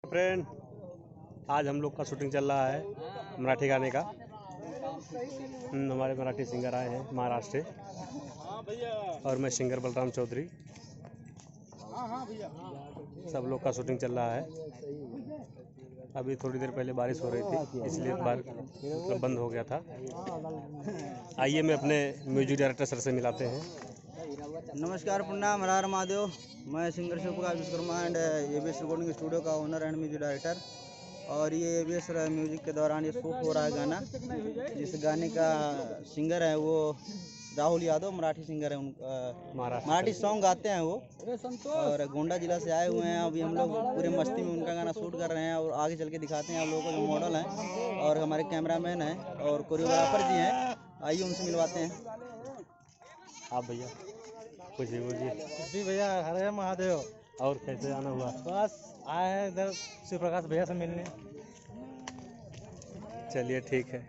Friend, आज हम लोग का शूटिंग चल रहा है मराठी गाने का। हमारे मराठी सिंगर आए हैं महाराष्ट्र से और मैं सिंगर बलराम चौधरी। सब लोग का शूटिंग चल रहा है। अभी थोड़ी देर पहले बारिश हो रही थी, इसलिए मतलब बंद हो गया था। आइए मैं अपने म्यूजिक डायरेक्टर सर से मिलाते हैं। नमस्कार, प्रणाम, हर हर महादेव। मैं singer Shiv Prakash Vishwakarma and ABS recording studio का ओनर एंड म्यूजिक डायरेक्टर। और ये एबीएस म्यूजिक के दौरान ये शूट हो रहा है गाना। जिस गाने का सिंगर है वो राहुल यादव, मराठी सिंगर है। मराठी सॉन्ग गाते हैं वो, और गोंडा जिला से आए हुए हैं। अभी हम लोग पूरे मस्ती में उनका गाना शूट कर रहे हैं और आगे चल के दिखाते हैं आप लोगों को। जो मॉडल हैं और हमारे कैमरामैन हैं और कोरियोग्राफर जी हैं, आइए उनसे मिलवाते हैं। आप भैया कुछ भी बोलिए। जी भैया, हर हर महादेव। और कैसे आना हुआ? बस आए हैं इधर शिव प्रकाश भैया से मिलने। चलिए ठीक है,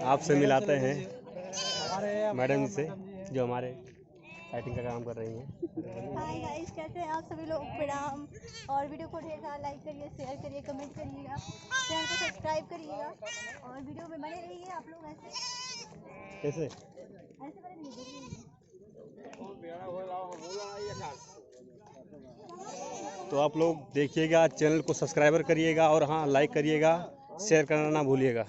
आपसे मिलाते हैं मैडम जी से जो हमारे राइटिंग का काम कर रही हैं। हाय गाइस, कैसे हैं आप सभी लोग? प्रणाम। और वीडियो को ढेर सारा लाइक करिए, शेयर करिए, कमेंट करिएगा, चैनल को सब्सक्राइब करिएगा और वीडियो में बने रहिए। आप लोग कैसे ऐसे बने रहिए। तो आप लोग देखिएगा, चैनल को सब्सक्राइबर करिएगा और हाँ लाइक करिएगा, शेयर करना ना भूलिएगा।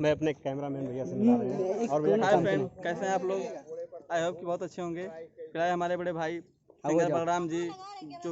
मैं अपने कैमरामैन भैया से मिला रहे हैं। और भैया हाय फ्रेंड, कैसे हैं आप लोग? आई होप कि बहुत अच्छे होंगे। फिर आए हमारे बड़े भाई सिंगर बलराम जी, जो